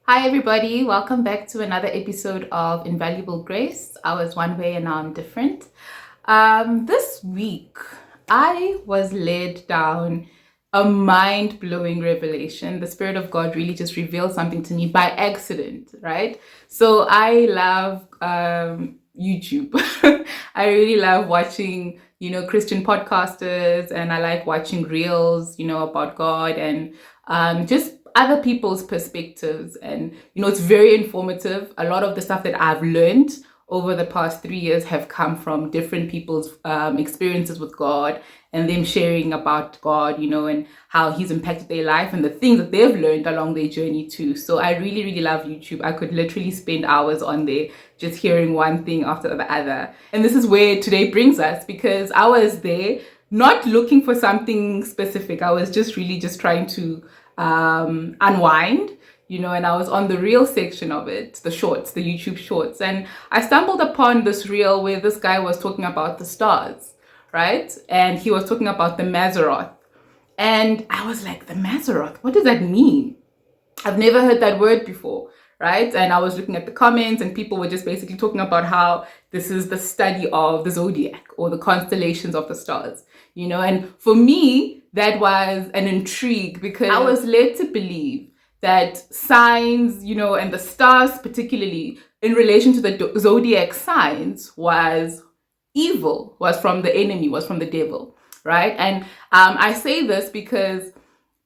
Hi, everybody. Welcome back to another episode of Invaluable Grace. I was one way and now I'm different. This week, I was led down a mind blowing revelation. The Spirit of God really just revealed something to me by accident, right? So I love YouTube. I really love watching, Christian podcasters, and I like watching reels, about God and just other people's perspectives. And, it's very informative. A lot of the stuff that I've learned over the past 3 years have come from different people's experiences with God and them sharing about God, and how He's impacted their life and the things that they've learned along their journey too. So I really, really love YouTube. I could literally spend hours on there just hearing one thing after the other. And this is where today brings us, because I was there not looking for something specific. I was just really just trying to unwind, and I was on the reel section of it, the shorts, the YouTube shorts, and I stumbled upon this reel where this guy was talking about the stars, right? And he was talking about the Mazzaroth. And I was like, the Mazzaroth, what does that mean? I've never heard that word before, right? And I was looking at the comments and people were just basically talking about how this is the study of the zodiac or the constellations of the stars, and for me, that was an intrigue because I was led to believe that signs, and the stars particularly in relation to the zodiac signs was evil, was from the enemy, was from the devil, right? And I say this because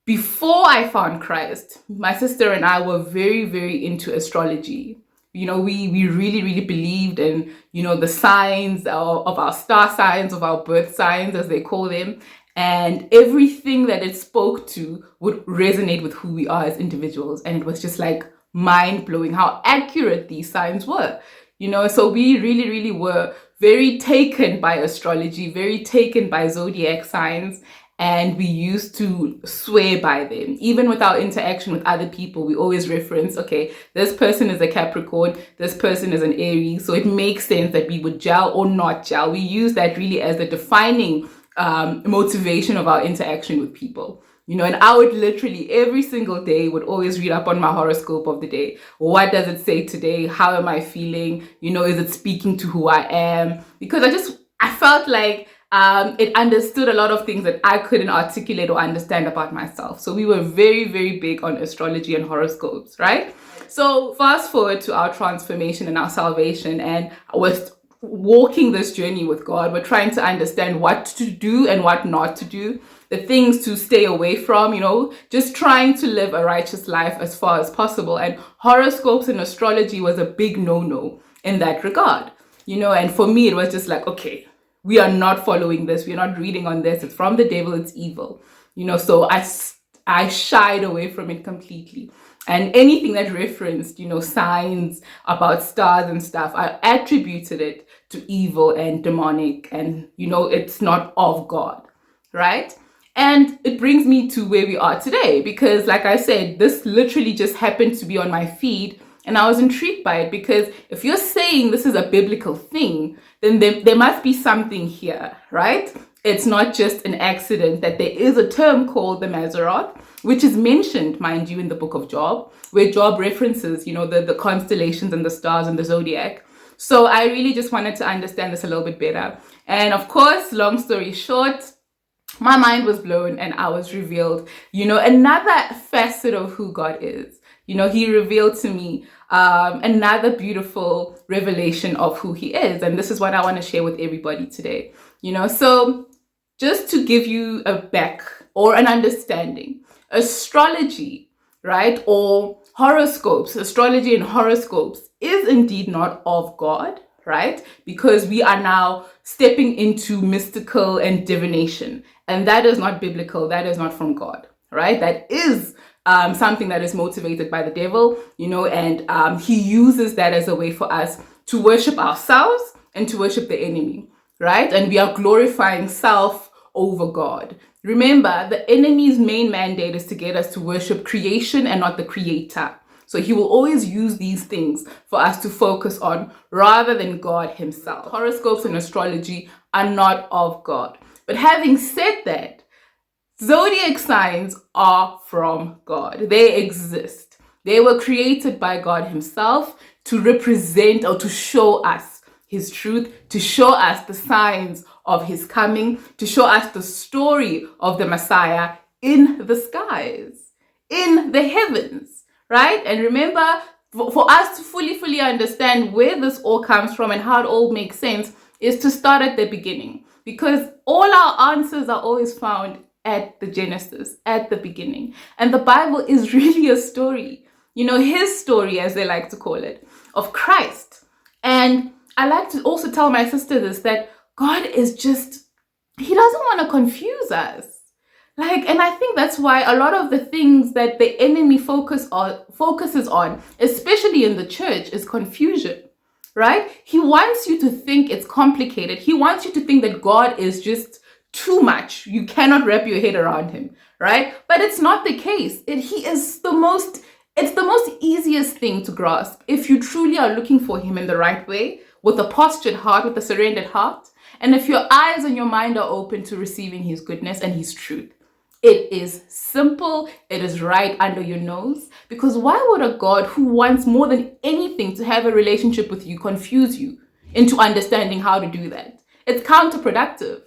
before I found Christ, my sister and I were very, very into astrology. We really, really believed in, the signs of our star signs, of our birth signs, as they call them. And everything that it spoke to would resonate with who we are as individuals. And it was just like mind blowing how accurate these signs were. So we really, really were very taken by astrology, very taken by zodiac signs. And we used to swear by them. Even with our interaction with other people, we always reference, okay, this person is a Capricorn, this person is an Aries. So it makes sense that we would gel or not gel. We use that really as the defining motivation of our interaction with people. And I would literally every single day would always read up on my horoscope of the day. What does it say today? How am I feeling? Is it speaking to who I am? Because I felt like it understood a lot of things that I couldn't articulate or understand about myself. So we were very, very big on astrology and horoscopes, right? So fast forward to our transformation and our salvation, and with walking this journey with God, we're trying to understand what to do and what not to do, the things to stay away from, just trying to live a righteous life as far as possible. And horoscopes and astrology was a big no-no in that regard, and for me, it was just like, okay, we are not following this. We're not reading on this. It's from the devil. It's evil. So I shied away from it completely. And anything that referenced, signs about stars and stuff, I attributed it to evil and demonic and, it's not of God, right? And it brings me to where we are today because, like I said, this literally just happened to be on my feed. And I was intrigued by it because if you're saying this is a biblical thing, then there must be something here, right? It's not just an accident that there is a term called the Mazzaroth, which is mentioned, mind you, in the book of Job, where Job references, the constellations and the stars and the zodiac. So I really just wanted to understand this a little bit better. And of course, long story short, my mind was blown and I was revealed, another facet of who God is. He revealed to me another beautiful revelation of who He is. And this is what I want to share with everybody today. So just to give you a back or an understanding, astrology, right, or horoscopes, astrology and horoscopes is indeed not of God, right? Because we are now stepping into mystical and divination. And that is not biblical. That is not from God, right? That is something that is motivated by the devil, and he uses that as a way for us to worship ourselves and to worship the enemy, right? And we are glorifying self over God. Remember, the enemy's main mandate is to get us to worship creation and not the creator. So he will always use these things for us to focus on rather than God himself. Horoscopes and astrology are not of God. But having said that, zodiac signs are from God. They exist. They were created by God himself to represent or to show us his truth, to show us the signs of his coming, to show us the story of the Messiah in the skies, in the heavens, right? And remember, for us to fully understand where this all comes from and how it all makes sense is to start at the beginning, because all our answers are always found at the Genesis, at the beginning. And the Bible is really a story, his story, as they like to call it, of Christ. And I like to also tell my sister this, that God is he doesn't want to confuse us. And I think that's why a lot of the things that the enemy focuses on, especially in the church, is confusion, right? He wants you to think it's complicated. He wants you to think that God is just too much. You cannot wrap your head around him, right? But it's not the case. It's the most easiest thing to grasp if you truly are looking for him in the right way, with a postured heart, with a surrendered heart, and if your eyes and your mind are open to receiving his goodness and his truth. It is simple. It is right under your nose. Because why would a God who wants more than anything to have a relationship with you confuse you into understanding how to do that? It's counterproductive.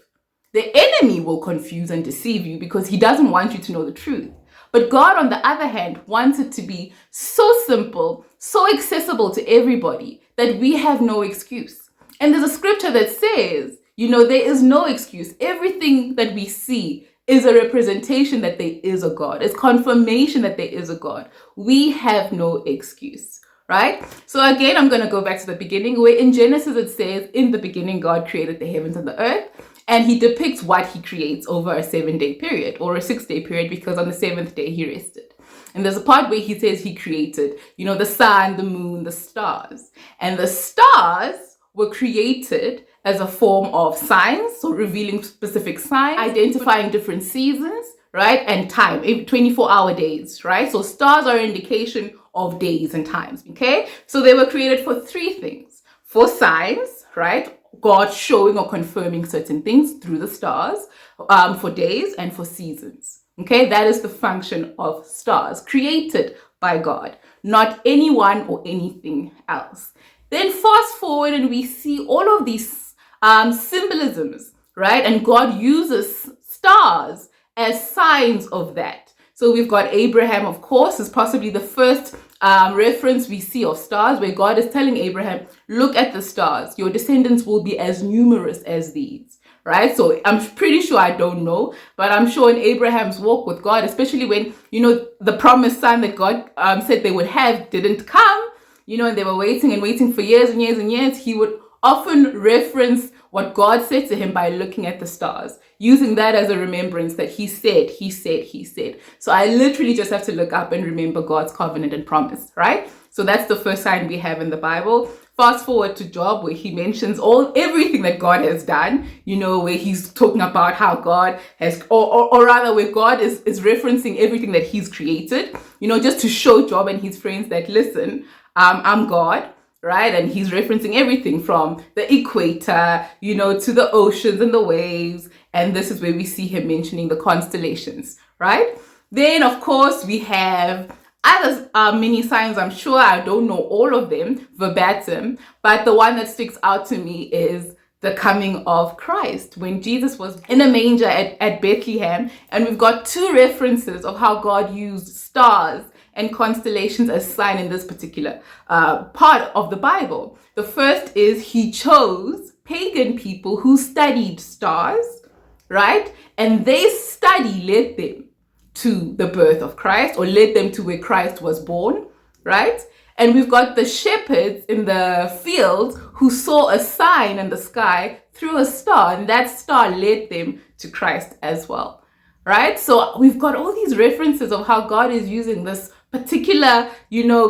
The enemy will confuse and deceive you because he doesn't want you to know the truth. But God, on the other hand, wants it to be so simple, so accessible to everybody that we have no excuse. And there's a scripture that says, there is no excuse. Everything that we see is a representation that there is a God. It's confirmation that there is a God. We have no excuse, right? So again, I'm going to go back to the beginning, where in Genesis it says, in the beginning, God created the heavens and the earth. And he depicts what he creates over a 7-day period, or a 6-day period, because on the 7th day he rested. And there's a part where he says he created, the sun, the moon, the stars. And the stars were created as a form of signs, so revealing specific signs, identifying different seasons, right? And time, 24-hour days, right? So stars are an indication of days and times, okay? So they were created for 3 things. For signs, right? God showing or confirming certain things through the stars, for days, and for seasons. Okay, that is the function of stars, created by God, not anyone or anything else. Then fast forward and we see all of these symbolisms, right? And God uses stars as signs of that. So we've got Abraham, of course, is possibly the first reference we see of stars, where God is telling Abraham, look at the stars. Your descendants will be as numerous as these, right? So I'm pretty sure, I don't know, but I'm sure in Abraham's walk with God, especially when, the promised son that God said they would have didn't come, and they were waiting and waiting for years and years and years, he would often reference what God said to him by looking at the stars, using that as a remembrance that he said. So I literally just have to look up and remember God's covenant and promise, right? So that's the first sign we have in the Bible. Fast forward to Job, where he mentions everything that God has done, where he's talking about how God has, or rather where God is referencing everything that he's created, just to show Job and his friends that, listen, I'm God. Right? And he's referencing everything from the equator, to the oceans and the waves. And this is where we see him mentioning the constellations, right? Then, of course, we have other mini signs. I'm sure I don't know all of them verbatim, but the one that sticks out to me is the coming of Christ, when Jesus was in a manger at Bethlehem. And we've got 2 references of how God used stars and constellations as sign in this particular part of the Bible. The first is he chose pagan people who studied stars, right? And their study led them to the birth of Christ, or led them to where Christ was born, right? And we've got the shepherds in the fields who saw a sign in the sky through a star, and that star led them to Christ as well, right? So we've got all these references of how God is using this particular,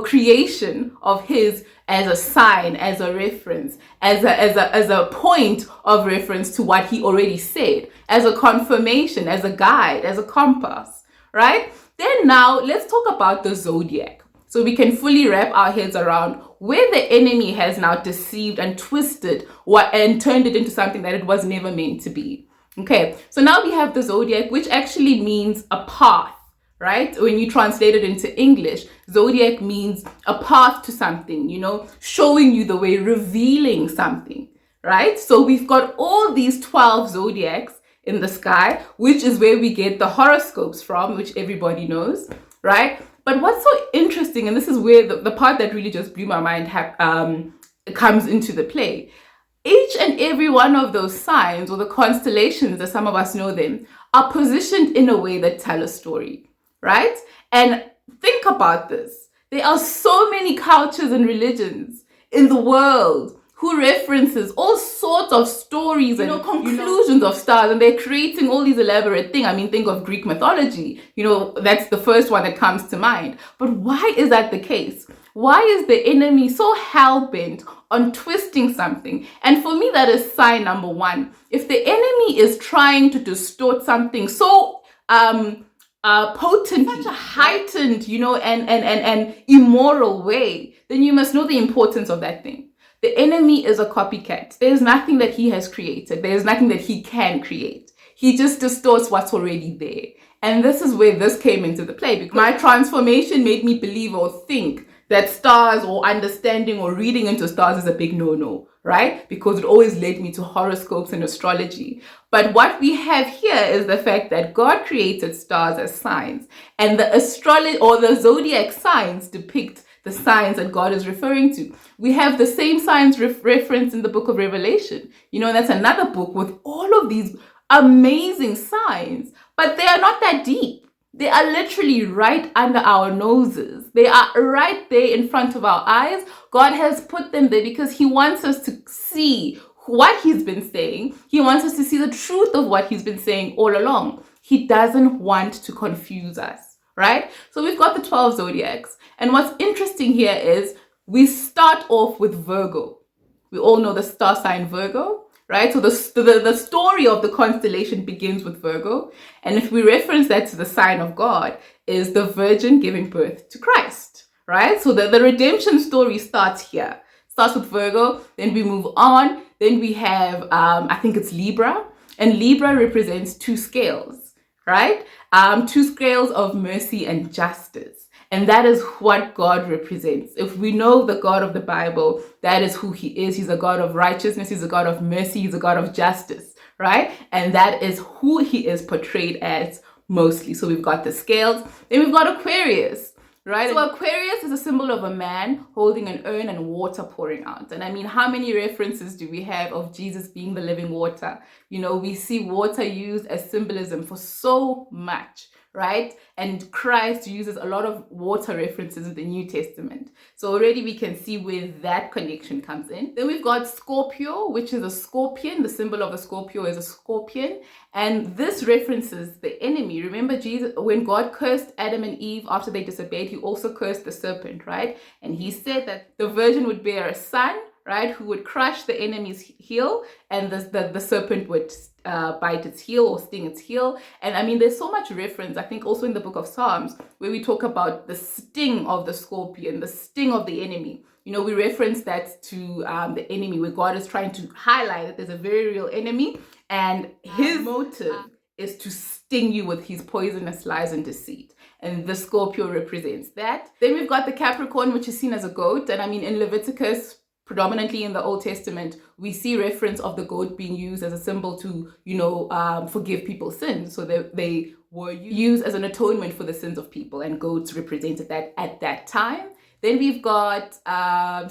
creation of his as a sign, as a reference, as a point of reference to what he already said, as a confirmation, as a guide, as a compass, right? Then now let's talk about the zodiac, so we can fully wrap our heads around where the enemy has now deceived and twisted and turned it into something that it was never meant to be. Okay, so now we have the zodiac, which actually means a path, right? When you translate it into English, zodiac means a path to something, showing you the way, revealing something, right? So we've got all these 12 zodiacs in the sky, which is where we get the horoscopes from, which everybody knows, right? But what's so interesting, and this is where the part that really just blew my mind comes into the play. Each and every one of those signs, or the constellations as some of us know them, are positioned in a way that tell a story, right? And think about this. There are so many cultures and religions in the world who references all sorts of stories and conclusions of stars, and they're creating all these elaborate things. I mean, think of Greek mythology. That's the first one that comes to mind. But why is that the case? Why is the enemy so hell-bent on twisting something? And for me, that is sign number one. If the enemy is trying to distort something so potent, such a heightened, and immoral way, then you must know the importance of that thing. The enemy is a copycat. There's nothing that he has created. There's nothing that he can create. He just distorts what's already there. And this is where this came into the play, because my transformation made me believe or think that stars or understanding or reading into stars is a big no-no, right? Because it always led me to horoscopes and astrology. But what we have here is the fact that God created stars as signs, and the astrology or the zodiac signs depict the signs that God is referring to. We have the same signs referenced in the book of Revelation. That's another book with all of these amazing signs, but they are not that deep. They are literally right under our noses. They are right there in front of our eyes. God has put them there because he wants us to see what he's been saying. He wants us to see the truth of what he's been saying all along. He doesn't want to confuse us, right? So we've got the 12 zodiacs. And what's interesting here is we start off with Virgo. We all know the star sign Virgo, right? So the story of the constellation begins with Virgo. And if we reference that to the sign of God, is the Virgin giving birth to Christ, right? So the redemption story starts here. Starts with Virgo, then we move on. Then we have, I think it's Libra. And Libra represents two scales, right? Two scales of mercy and justice. And that is what God represents. If we know the God of the Bible, that is who he is. He's a God of righteousness. He's a God of mercy. He's a God of justice, right? And that is who he is portrayed as mostly. So we've got the scales. Then we've got Aquarius, right? So Aquarius is a symbol of a man holding an urn and water pouring out. And I mean, how many references do we have of Jesus being the living water? We see water used as symbolism for so much, right? And Christ uses a lot of water references in the New Testament. So already we can see where that connection comes in. Then we've got Scorpio, which is a scorpion. The symbol of a Scorpio is a scorpion. And this references the enemy. Remember, Jesus, when God cursed Adam and Eve after they disobeyed, he also cursed the serpent, right? And he said that the virgin would bear a son, right, who would crush the enemy's heel, and the serpent would bite its heel or sting its heel. And I mean, there's so much reference, I think also in the book of Psalms, where we talk about the sting of the scorpion, the sting of the enemy. We reference that to the enemy, where God is trying to highlight that there's a very real enemy, and his motive is to sting you with his poisonous lies and deceit. And the Scorpio represents that. Then we've got the Capricorn, which is seen as a goat. And I mean, in Leviticus, predominantly in the Old Testament, we see reference of the goat being used as a symbol to, forgive people's sins. So they were used as an atonement for the sins of people, and goats represented that at that time. Then we've got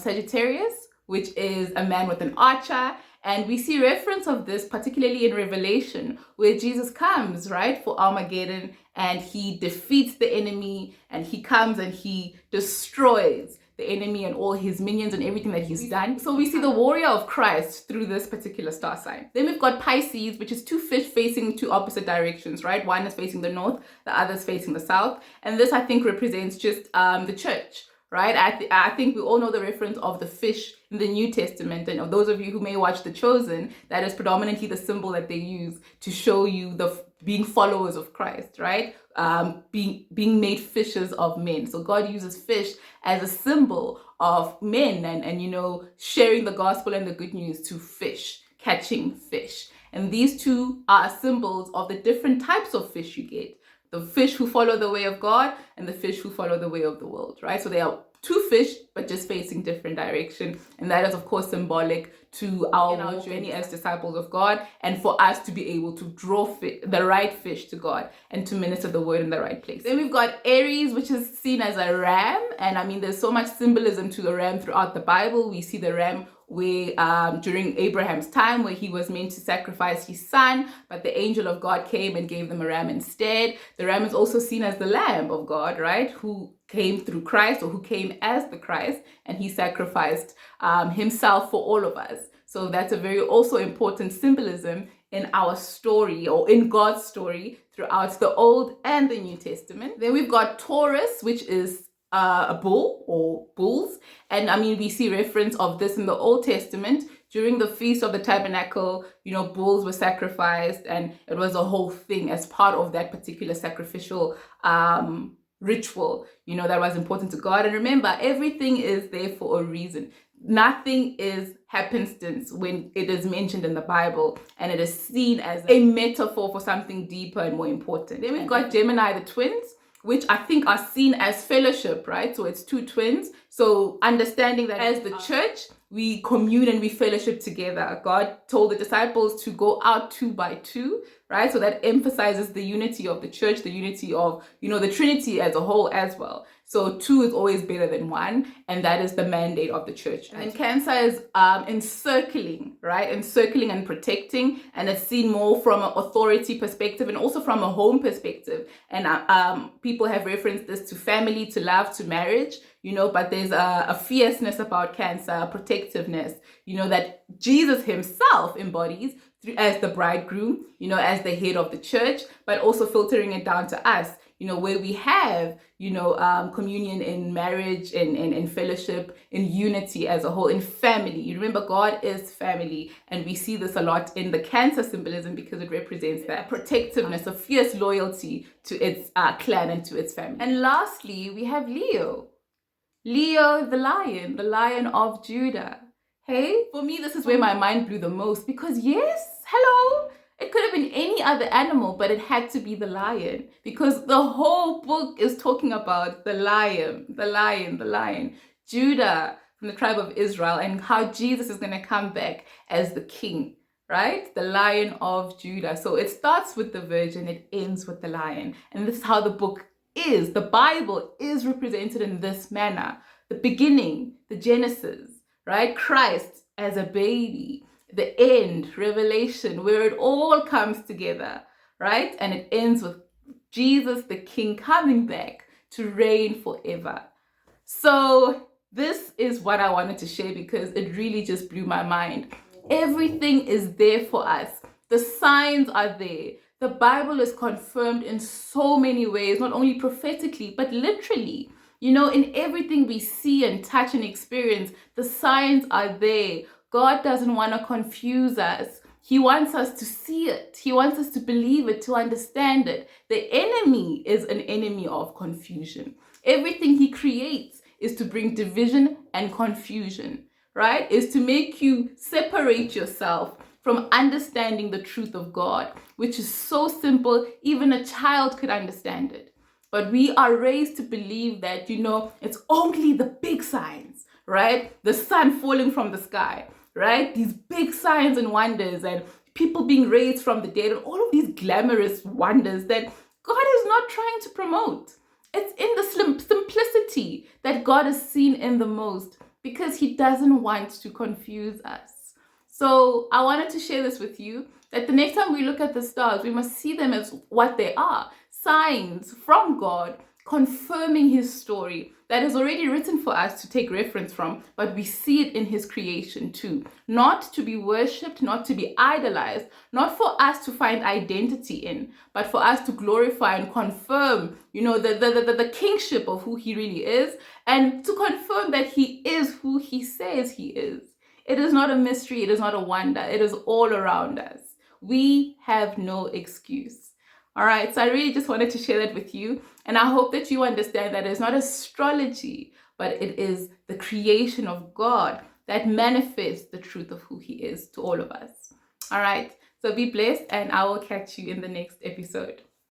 Sagittarius, which is a man with an archer. And we see reference of this particularly in Revelation, where Jesus comes, right, for Armageddon, and he defeats the enemy, and he comes and he destroys the enemy and all his minions and everything that he's done. So we see the warrior of Christ through this particular star sign. Then we've got Pisces, which is two fish facing two opposite directions, right? One is facing the north, the other is facing the south. And this, I think, represents just the church, right? I think we all know the reference of the fish in the New Testament. And of those of you who may watch The Chosen, that is predominantly the symbol that they use to show you the being followers of Christ, right? Being made fishers of men. So God uses fish as a symbol of men and sharing the gospel and the good news to fish, catching fish. And these two are symbols of the different types of fish you get. the fish who follow the way of God and the fish who follow the way of the world, right? So they are two fish, but just facing different direction. And that is, of course, symbolic to our journey as disciples of God, and for us to be able to draw the right fish to God and to minister the word in the right place. Then we've got Aries, which is seen as a ram. And I mean, there's so much symbolism to the ram throughout the Bible. We see the ram where during Abraham's time, where he was meant to sacrifice his son, but the angel of God came and gave them a ram instead. The ram is also seen as the Lamb of God, right? Who came through Christ, or who came as the Christ, and he sacrificed himself for all of us. So that's a very also important symbolism in our story, or in God's story, throughout the Old and the New Testament. Then we've got Taurus, which is a bull or bulls. And I mean, we see reference of this in the Old Testament. During the Feast of the Tabernacle, bulls were sacrificed, and it was a whole thing as part of that particular sacrificial ritual, that was important to God. And remember, everything is there for a reason. Nothing is happenstance when it is mentioned in the Bible, and it is seen as a metaphor for something deeper and more important. Then we've got Gemini, the twins, which I think are seen as fellowship, right? So it's two twins. So understanding that as the church, we commune and we fellowship together. God told the disciples to go out 2 by 2, right? So that emphasizes the unity of the church, the unity of, the Trinity as a whole as well. So 2 is always better than 1, and that is the mandate of the church. And then Cancer is encircling, right? Encircling and protecting, and it's seen more from an authority perspective and also from a home perspective. And people have referenced this to family, to love, to marriage, but there's a fierceness about Cancer, a protectiveness, that Jesus himself embodies as the bridegroom, as the head of the church, but also filtering it down to us, where we have, communion in marriage, in fellowship, in unity as a whole, in family. You remember, God is family, and we see this a lot in the Cancer symbolism because it represents that protectiveness, a fierce loyalty to its clan and to its family. And lastly, we have Leo. Leo, the lion of Judah. Hey, for me, this is where my mind blew the most, because yes, hello, it could have been any other animal, but it had to be the lion, because the whole book is talking about the lion, Judah from the tribe of Israel, and how Jesus is going to come back as the king, right? The Lion of Judah. So it starts with the virgin, it ends with the lion. And this is how the book is. The Bible is represented in this manner. The beginning, the Genesis, right? Christ as a baby. The end, Revelation, where it all comes together, right? And it ends with Jesus, the King, coming back to reign forever. So this is what I wanted to share, because it really just blew my mind. Everything is there for us. The signs are there. The Bible is confirmed in so many ways, not only prophetically, but literally. In everything we see and touch and experience, the signs are there. God doesn't want to confuse us. He wants us to see it. He wants us to believe it, to understand it. The enemy is an enemy of confusion. Everything he creates is to bring division and confusion, right? Is to make you separate yourself from understanding the truth of God, which is so simple, even a child could understand it. But we are raised to believe that, it's only the big signs, right? The sun falling from the sky, right? These big signs and wonders, and people being raised from the dead, and all of these glamorous wonders that God is not trying to promote. It's in the simplicity that God is seen in the most, because he doesn't want to confuse us. So I wanted to share this with you, that the next time we look at the stars, we must see them as what they are. Signs from God confirming his story that is already written for us to take reference from, but we see it in his creation too. Not to be worshipped, not to be idolized, not for us to find identity in, but for us to glorify and confirm, the kingship of who he really is, and to confirm that he is who he says he is. It is not a mystery, it is not a wonder, it is all around us. We have no excuse. All right, so I really just wanted to share that with you. And I hope that you understand that it's not astrology, but it is the creation of God that manifests the truth of who he is to all of us. All right, so be blessed, and I will catch you in the next episode.